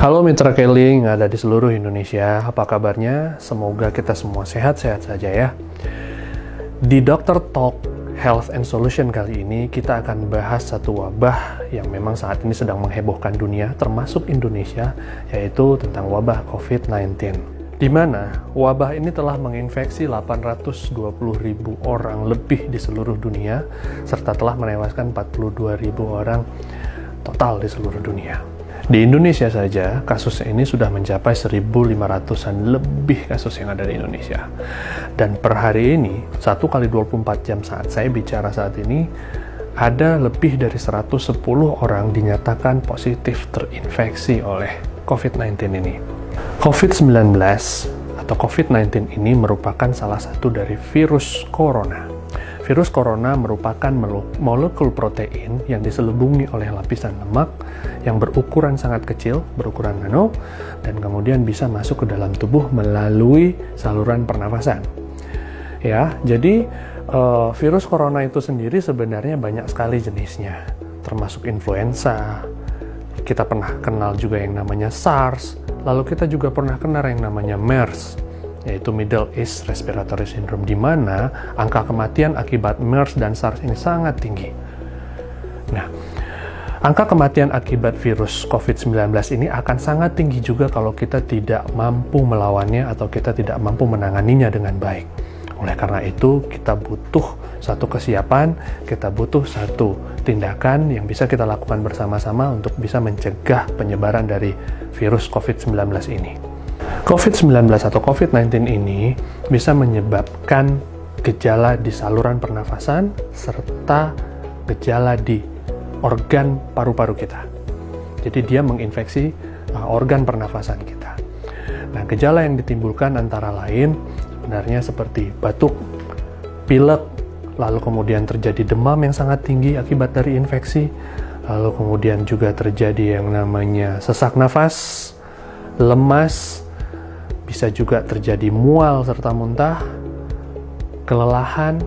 Halo mitra Kelly yang ada di seluruh Indonesia, apa kabarnya? Semoga kita semua sehat-sehat saja ya. Di Dr. Talk Health and Solution kali ini kita akan bahas satu wabah yang memang saat ini sedang menghebohkan dunia, termasuk Indonesia, yaitu tentang wabah COVID-19. Di mana wabah ini telah menginfeksi 820.000 orang lebih di seluruh dunia, serta telah menewaskan 42.000 orang total di seluruh dunia. Di Indonesia saja, kasus ini sudah mencapai 1.500-an lebih kasus yang ada di Indonesia. Dan per hari ini, 1 kali 24 jam saat saya bicara saat ini, ada lebih dari 110 orang dinyatakan positif terinfeksi oleh COVID-19 ini. COVID-19 atau COVID-19 ini merupakan salah satu dari virus corona. Virus corona merupakan molekul protein yang diselubungi oleh lapisan lemak yang berukuran sangat kecil, berukuran nano, dan kemudian bisa masuk ke dalam tubuh melalui saluran pernafasan. Ya, jadi virus corona itu sendiri sebenarnya banyak sekali jenisnya, termasuk influenza. Kita pernah kenal juga yang namanya SARS, lalu kita juga pernah kenal yang namanya MERS, yaitu Middle East Respiratory Syndrome, di mana angka kematian akibat MERS dan SARS ini sangat tinggi. Nah, angka kematian akibat virus COVID-19 ini akan sangat tinggi juga kalau kita tidak mampu melawannya atau kita tidak mampu menanganinya dengan baik. Oleh karena itu, kita butuh satu kesiapan, kita butuh satu tindakan yang bisa kita lakukan bersama-sama untuk bisa mencegah penyebaran dari virus COVID-19 ini. COVID-19 atau COVID-19 ini bisa menyebabkan gejala di saluran pernafasan serta gejala di organ paru-paru kita. Jadi dia menginfeksi organ pernafasan kita. Nah, gejala yang ditimbulkan antara lain sebenarnya seperti batuk, pilek, lalu kemudian terjadi demam yang sangat tinggi akibat dari infeksi, lalu kemudian juga terjadi yang namanya sesak nafas, lemas, bisa juga terjadi mual serta muntah, kelelahan,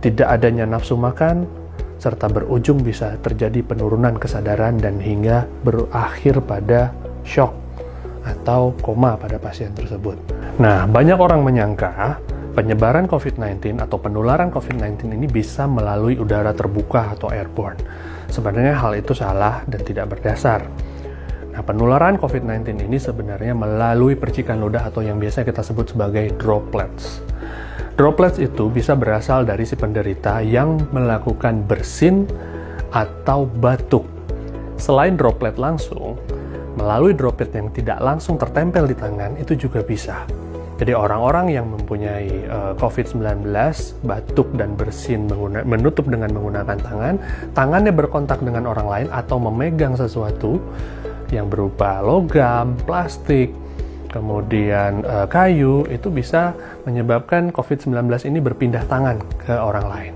tidak adanya nafsu makan, serta berujung bisa terjadi penurunan kesadaran dan hingga berakhir pada shock atau koma pada pasien tersebut. Nah, banyak orang menyangka penyebaran COVID-19 atau penularan COVID-19 ini bisa melalui udara terbuka atau airborne. Sebenarnya hal itu salah dan tidak berdasar. Nah, penularan COVID-19 ini sebenarnya melalui percikan ludah atau yang biasa kita sebut sebagai droplets. Droplets itu bisa berasal dari si penderita yang melakukan bersin atau batuk. Selain droplet langsung, melalui droplet yang tidak langsung tertempel di tangan itu juga bisa. Jadi orang-orang yang mempunyai COVID-19, batuk dan bersin menutup dengan menggunakan tangan, tangannya berkontak dengan orang lain atau memegang sesuatu yang berupa logam, plastik, kemudian kayu, itu bisa menyebabkan COVID-19 ini berpindah tangan ke orang lain.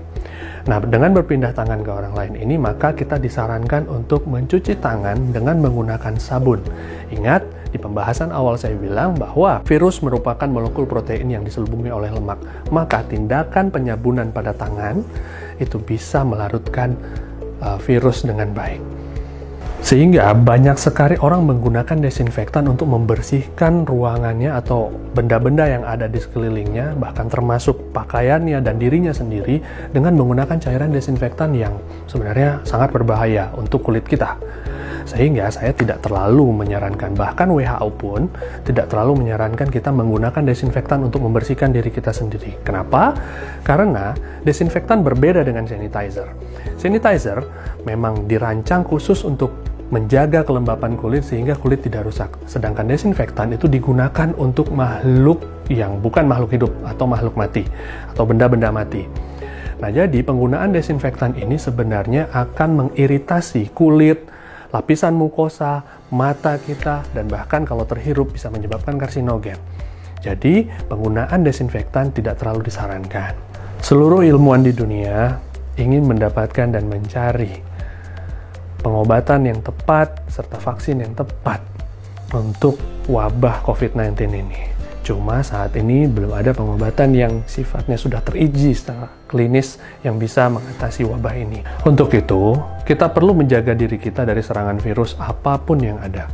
Nah, dengan berpindah tangan ke orang lain ini, maka kita disarankan untuk mencuci tangan dengan menggunakan sabun. Ingat, di pembahasan awal saya bilang bahwa virus merupakan molekul protein yang diselubungi oleh lemak. Maka tindakan penyabunan pada tangan itu bisa melarutkan virus dengan baik. Sehingga banyak sekali orang menggunakan desinfektan untuk membersihkan ruangannya atau benda-benda yang ada di sekelilingnya, bahkan termasuk pakaiannya dan dirinya sendiri dengan menggunakan cairan desinfektan yang sebenarnya sangat berbahaya untuk kulit kita. Sehingga saya tidak terlalu menyarankan, bahkan WHO pun tidak terlalu menyarankan kita menggunakan desinfektan untuk membersihkan diri kita sendiri. Kenapa? Karena desinfektan berbeda dengan sanitizer. Sanitizer memang dirancang khusus untuk menjaga kelembapan kulit sehingga kulit tidak rusak. Sedangkan desinfektan itu digunakan untuk makhluk yang bukan makhluk hidup atau makhluk mati atau benda-benda mati. Nah, jadi penggunaan desinfektan ini sebenarnya akan mengiritasi kulit, lapisan mukosa, mata kita, dan bahkan kalau terhirup bisa menyebabkan karsinogen. Jadi, penggunaan desinfektan tidak terlalu disarankan. Seluruh ilmuwan di dunia ingin mendapatkan dan mencari pengobatan yang tepat serta vaksin yang tepat untuk wabah COVID-19 ini. Cuma saat ini belum ada pengobatan yang sifatnya sudah teruji secara klinis yang bisa mengatasi wabah ini. Untuk itu, kita perlu menjaga diri kita dari serangan virus apapun yang ada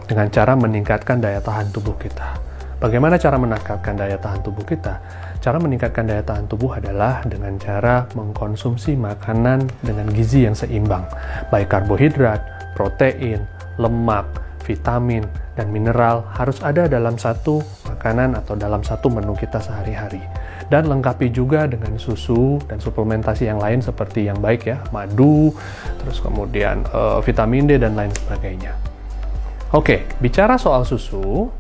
dengan cara meningkatkan daya tahan tubuh kita. Bagaimana cara meningkatkan daya tahan tubuh kita? Cara meningkatkan daya tahan tubuh adalah dengan cara mengkonsumsi makanan dengan gizi yang seimbang, baik karbohidrat, protein, lemak, vitamin, dan mineral harus ada dalam satu makanan atau dalam satu menu kita sehari-hari. Dan lengkapi juga dengan susu dan suplementasi yang lain seperti yang baik ya, madu, terus kemudian vitamin D dan lain sebagainya. Oke, bicara soal susu,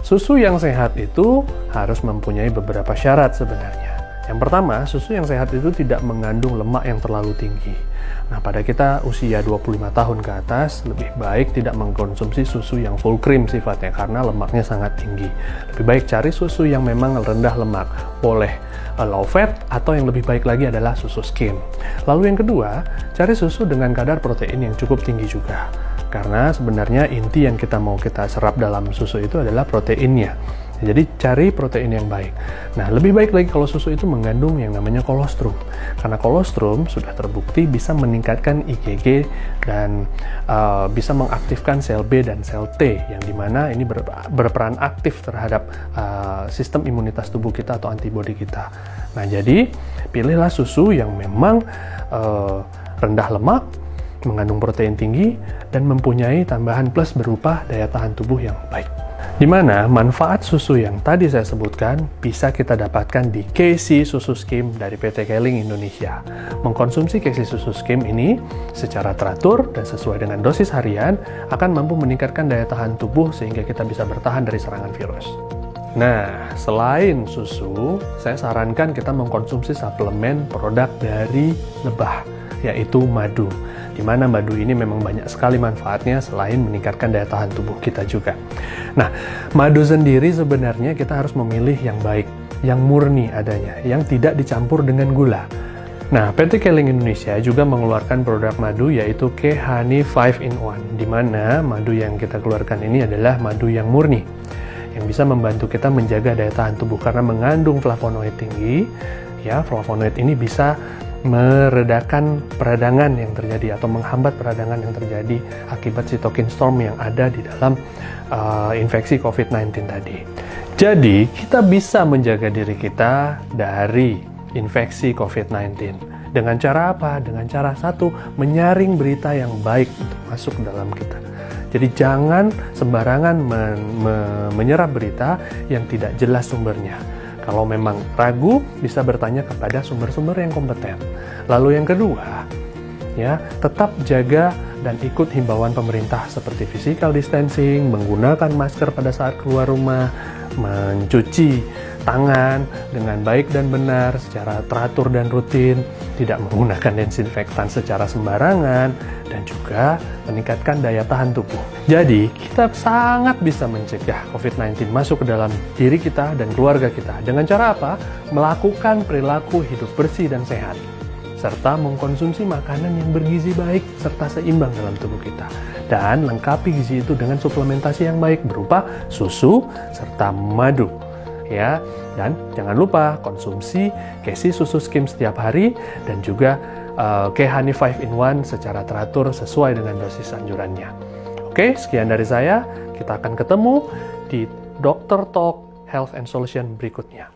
susu yang sehat itu harus mempunyai beberapa syarat sebenarnya. Yang pertama, susu yang sehat itu tidak mengandung lemak yang terlalu tinggi. Nah, pada kita usia 25 tahun ke atas, lebih baik tidak mengkonsumsi susu yang full cream sifatnya karena lemaknya sangat tinggi. Lebih baik cari susu yang memang rendah lemak. Boleh low fat atau yang lebih baik lagi adalah susu skim. Lalu yang kedua, cari susu dengan kadar protein yang cukup tinggi juga. Karena sebenarnya inti yang kita mau kita serap dalam susu itu adalah proteinnya. Jadi cari protein yang baik. Nah, lebih baik lagi kalau susu itu mengandung yang namanya kolostrum. Karena kolostrum sudah terbukti bisa meningkatkan IgG dan bisa mengaktifkan sel B dan sel T, yang dimana ini berperan aktif terhadap sistem imunitas tubuh kita atau antibodi kita. Nah, jadi pilihlah susu yang memang rendah lemak, mengandung protein tinggi, dan mempunyai tambahan plus berupa daya tahan tubuh yang baik. Di mana manfaat susu yang tadi saya sebutkan bisa kita dapatkan di Casey Susu Skim dari PT Keling Indonesia. Mengkonsumsi Casey Susu Skim ini secara teratur dan sesuai dengan dosis harian akan mampu meningkatkan daya tahan tubuh sehingga kita bisa bertahan dari serangan virus. Nah, selain susu, saya sarankan kita mengkonsumsi suplemen produk dari lebah, yaitu madu. Di mana madu ini memang banyak sekali manfaatnya selain meningkatkan daya tahan tubuh kita juga. Nah, madu sendiri sebenarnya kita harus memilih yang baik, yang murni adanya, yang tidak dicampur dengan gula. Nah, PT Keling Indonesia juga mengeluarkan produk madu yaitu K-Honey 5-in-1, di mana madu yang kita keluarkan ini adalah madu yang murni, yang bisa membantu kita menjaga daya tahan tubuh karena mengandung flavonoid tinggi. Ya, flavonoid ini bisa meredakan peradangan yang terjadi atau menghambat peradangan yang terjadi akibat cytokine storm yang ada di dalam infeksi COVID-19 tadi. Jadi, kita bisa menjaga diri kita dari infeksi COVID-19. Dengan cara apa? Dengan cara satu, menyaring berita yang baik untuk masuk ke dalam kita. Jadi jangan sembarangan menyerap berita yang tidak jelas sumbernya. Kalau memang ragu, bisa bertanya kepada sumber-sumber yang kompeten. Lalu yang kedua, ya, tetap jaga dan ikut himbauan pemerintah seperti physical distancing, menggunakan masker pada saat keluar rumah, mencuci tangan dengan baik dan benar secara teratur dan rutin, tidak menggunakan desinfektan secara sembarangan, dan juga meningkatkan daya tahan tubuh. Jadi, kita sangat bisa mencegah COVID-19 masuk ke dalam diri kita dan keluarga kita. Dengan cara apa? Melakukan perilaku hidup bersih dan sehat, serta mengkonsumsi makanan yang bergizi baik serta seimbang dalam tubuh kita. Dan lengkapi gizi itu dengan suplementasi yang baik berupa susu serta madu. Ya, dan jangan lupa konsumsi Casey Susu Skim setiap hari dan juga K-Honey 5-in-1 secara teratur sesuai dengan dosis anjurannya. Oke, sekian dari saya. Kita akan ketemu di Dr. Talk Health and Solution berikutnya.